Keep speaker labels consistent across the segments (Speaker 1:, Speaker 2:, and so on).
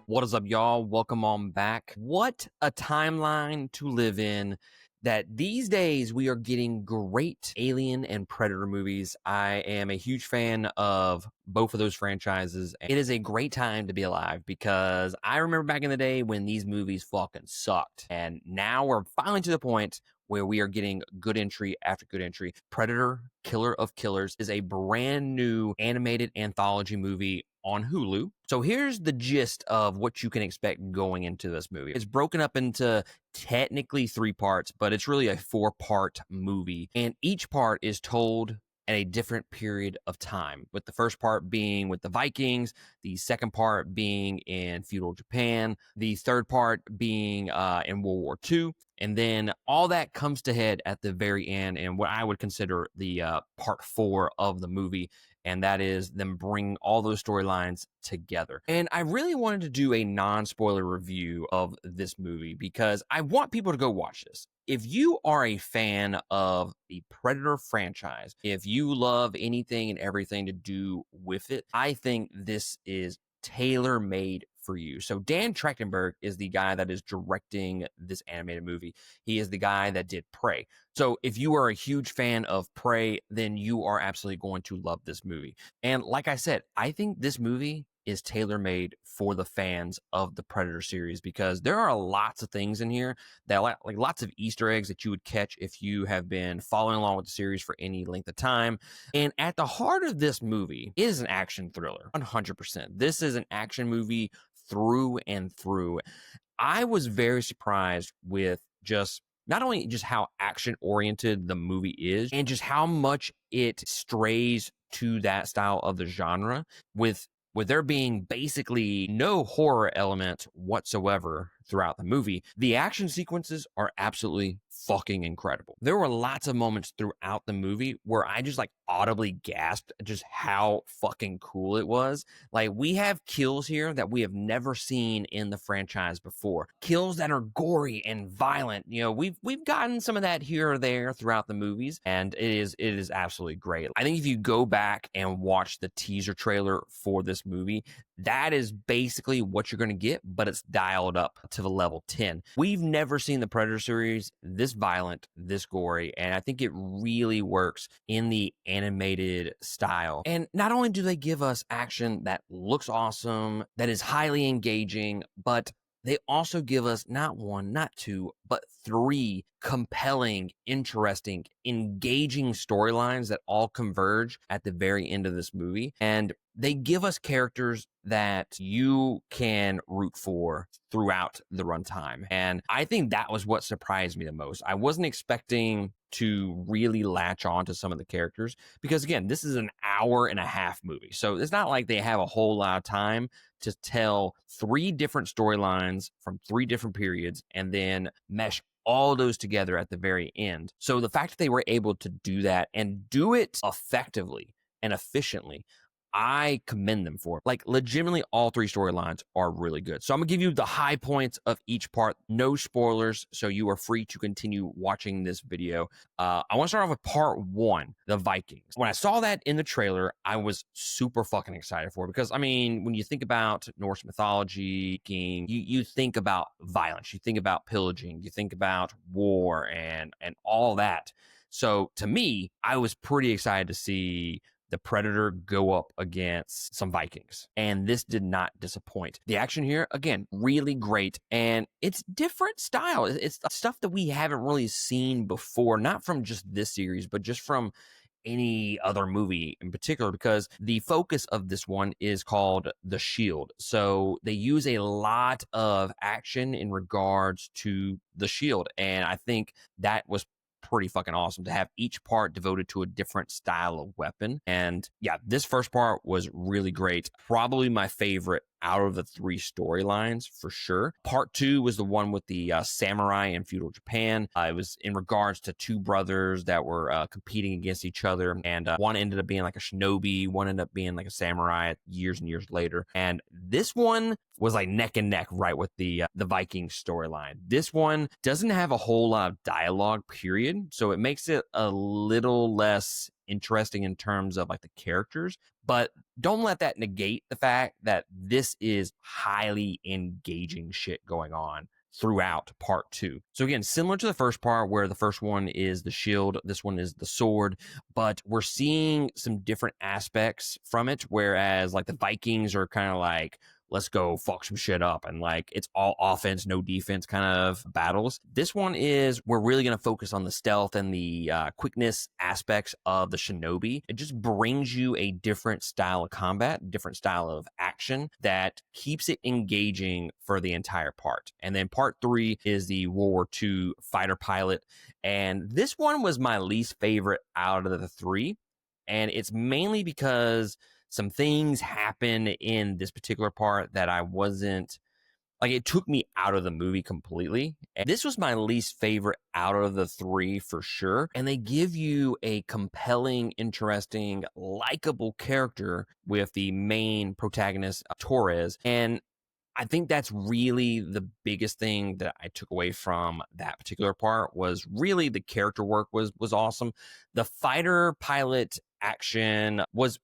Speaker 1: What is up, y'all? Welcome on back. What a timeline to live in that these days we are getting great Alien and Predator movies. I am a huge fan of both of those franchises. It is a great time to be alive because I remember back in the day when these movies fucking sucked. And now we're finally to the point where we are getting good entry after good entry. Predator, Killer of Killers is a brand new animated anthology movie on Hulu. So here's the gist of what you can expect going into this movie. It's broken up into technically 3 parts, but it's really a 4-part movie. And each part is told at a different period of time, with the first part being with the Vikings, the second part being in feudal Japan, the third part being in World War II, and then all that comes to head at the very end in what I would consider the part 4 of the movie, and that is them bringing all those storylines together. And I really wanted to do a non-spoiler review of this movie because I want people to go watch this. If you are a fan of the Predator franchise, if you love anything and everything to do with it, I think this is tailor-made for you. So Dan Trachtenberg is the guy that is directing this animated movie. He is the guy that did Prey. So if you are a huge fan of Prey, then you are absolutely going to love this movie. And like I said, I think this movie is tailor-made for the fans of the Predator series because there are lots of things in here that like lots of Easter eggs that you would catch if you have been following along with the series for any length of time. And at the heart of this movie is an action thriller, 100%. This is an action movie through and through. I was very surprised with just not only just how action oriented the movie is and just how much it strays to that style of the genre with there being basically no horror element whatsoever throughout the movie. The action sequences are absolutely fucking incredible. There were lots of moments throughout the movie where I just like audibly gasped at just how fucking cool it was. Like, we have kills here that we have never seen in the franchise before. Kills that are gory and violent. You know, we've gotten some of that here or there throughout the movies, and it is absolutely great. I think if you go back and watch the teaser trailer for this movie, that is basically what you're going to get, but it's dialed up to the level 10. We've never seen the Predator series this violent, this gory, and I think it really works in the animated style. And not only do they give us action that looks awesome, that is highly engaging, but they also give us not 1, not 2, but 3 compelling, interesting, engaging storylines that all converge at the very end of this movie. And they give us characters that you can root for throughout the runtime. And I think that was what surprised me the most. I wasn't expecting to really latch on to some of the characters because, again, this is an hour-and-a-half movie. So it's not like they have a whole lot of time to tell 3 different storylines from 3 different periods and then mesh all those together at the very end. So the fact that they were able to do that and do it effectively and efficiently, I commend them for it. Like, legitimately, all 3 storylines are really good. So I'm gonna give you the high points of each part. No spoilers, so you are free to continue watching this video. I want to start off with part 1, the Vikings. When I saw that in the trailer, I was super fucking excited for it because, I mean, when you think about Norse mythology, you think about violence, you think about pillaging, you think about war and all that. So to me, I was pretty excited to see the Predator go up against some Vikings, and this did not disappoint. The action here, again, really great, and it's different style. It's stuff that we haven't really seen before, not from just this series, but just from any other movie in particular, because the focus of this one is called The Shield. So they use a lot of action in regards to the shield, and I think that was pretty fucking awesome to have each part devoted to a different style of weapon. And yeah, this first part was really great. Probably my favorite out of the 3 storylines for sure. Part 2 was the one with the samurai in feudal Japan. It was in regards to 2 brothers that were competing against each other, and one ended up being like a shinobi, one ended up being like a samurai years and years later. And this one was like neck and neck right with the Viking storyline. This one doesn't have a whole lot of dialogue, period, so it makes it a little less interesting in terms of like the characters, but don't let that negate the fact that this is highly engaging shit going on throughout part 2. So again, similar to the first part where the first one is the shield, this one is the sword, but we're seeing some different aspects from it, whereas like the Vikings are kind of like, let's go fuck some shit up, and like it's all offense, no defense kind of battles. This one is, we're really going to focus on the stealth and the quickness aspects of the shinobi. It just brings you a different style of combat, different style of action that keeps it engaging for the entire part. And then part 3 is the World War II fighter pilot, and this one was my least favorite out of the 3, and it's mainly because some things happen in this particular part that I wasn't, like, it took me out of the movie completely. And this was my least favorite out of the 3 for sure. And they give you a compelling, interesting, likable character with the main protagonist, Torres. And I think that's really the biggest thing that I took away from that particular part, was really the character work was awesome. The fighter pilot action was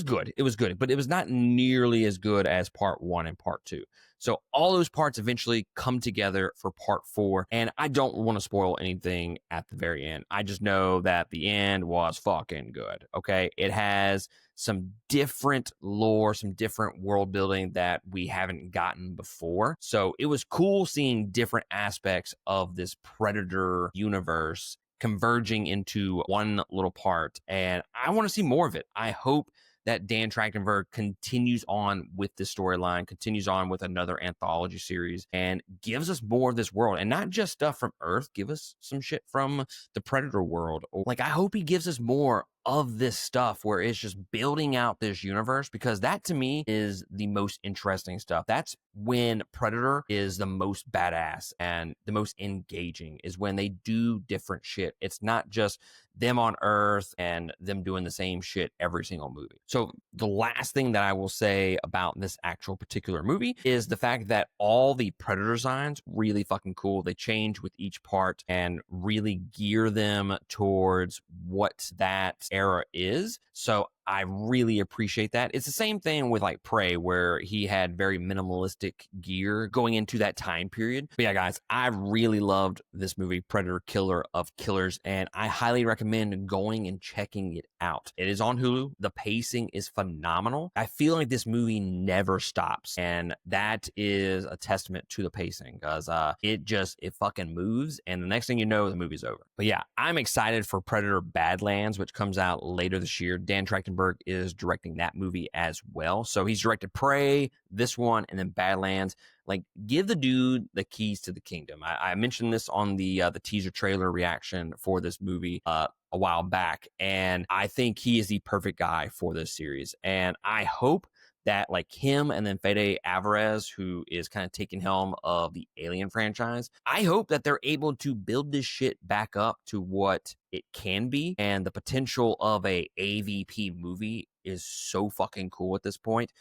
Speaker 1: good. It was good, but it was not nearly as good as part 1 and part 2. So all those parts eventually come together for part 4, and I don't want to spoil anything at the very end. I just know that the end was fucking good. Okay, it has some different lore, some different world building that we haven't gotten before. So it was cool seeing different aspects of this Predator universe converging into one little part. And I want to see more of it. I hope that Dan Trachtenberg continues on with this storyline, continues on with another anthology series, and gives us more of this world. And not just stuff from Earth, give us some shit from the Predator world. Like, I hope he gives us more of this stuff where it's just building out this universe, because that to me is the most interesting stuff. That's when Predator is the most badass and the most engaging, is when they do different shit. It's not just them on Earth and them doing the same shit every single movie. So the last thing that I will say about this actual particular movie is the fact that all the Predator designs really fucking cool. They change with each part and really gear them towards what that era is. So I really appreciate that. It's the same thing with like Prey, where he had very minimalistic gear going into that time period. But yeah, guys, I really loved this movie, Predator Killer of Killers, and I highly recommend going and checking it out. It is on Hulu. The pacing is phenomenal. I feel like this movie never stops, and that is a testament to the pacing, because it fucking moves, and the next thing you know, the movie's over. But yeah, I'm excited for Predator Badlands, which comes out later this year. Dan Trachtenberg is directing that movie as well. So he's directed Prey, this one, and then Badlands. Like, give the dude the keys to the kingdom. I mentioned this on the teaser trailer reaction for this movie a while back, and I think he is the perfect guy for this series. And I hope that, like him and then Fede Alvarez, who is kind of taking helm of the Alien franchise, I hope that they're able to build this shit back up to what it can be. And the potential of a AVP movie is so fucking cool at this point.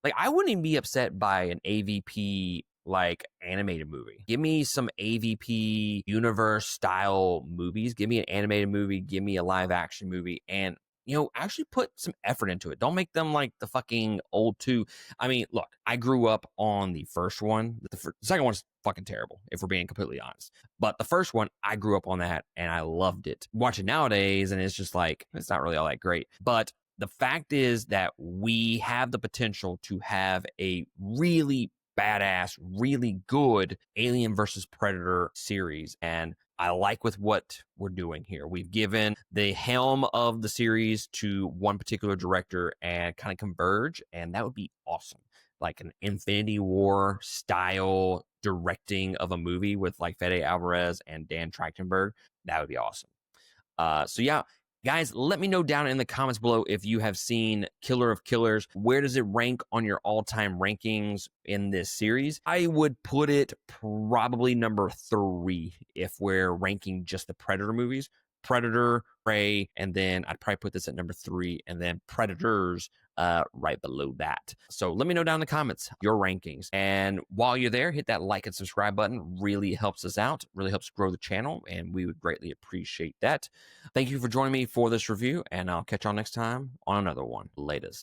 Speaker 1: Like, I wouldn't even be upset by an AVP like animated movie. Give me some AVP universe style movies. Give me an animated movie. Give me a live action movie. And actually put some effort into it. Don't make them like the fucking old 2. I mean, look, I grew up on the first one. The second one's fucking terrible, if we're being completely honest. But the first one, I grew up on that, and I loved it. Watch it nowadays, and it's just like, it's not really all that great. But the fact is that we have the potential to have a really badass, really good Alien versus Predator series. And I like with what we're doing here. We've given the helm of the series to one particular director and kind of converge, and that would be awesome. Like an Infinity War style directing of a movie with like Fede Alvarez and Dan Trachtenberg. That would be awesome. So yeah, guys, let me know down in the comments below if you have seen Killer of Killers. Where does it rank on your all-time rankings in this series? I would put it probably number 3 if we're ranking just the Predator movies. Predator, Prey, and then I'd probably put this at number 3, and then Predators right below that. So let me know down in the comments your rankings. And while you're there, hit that like and subscribe button. Really helps us out, really helps grow the channel, and we would greatly appreciate that. Thank you for joining me for this review, and I'll catch y'all next time on another one. Latest.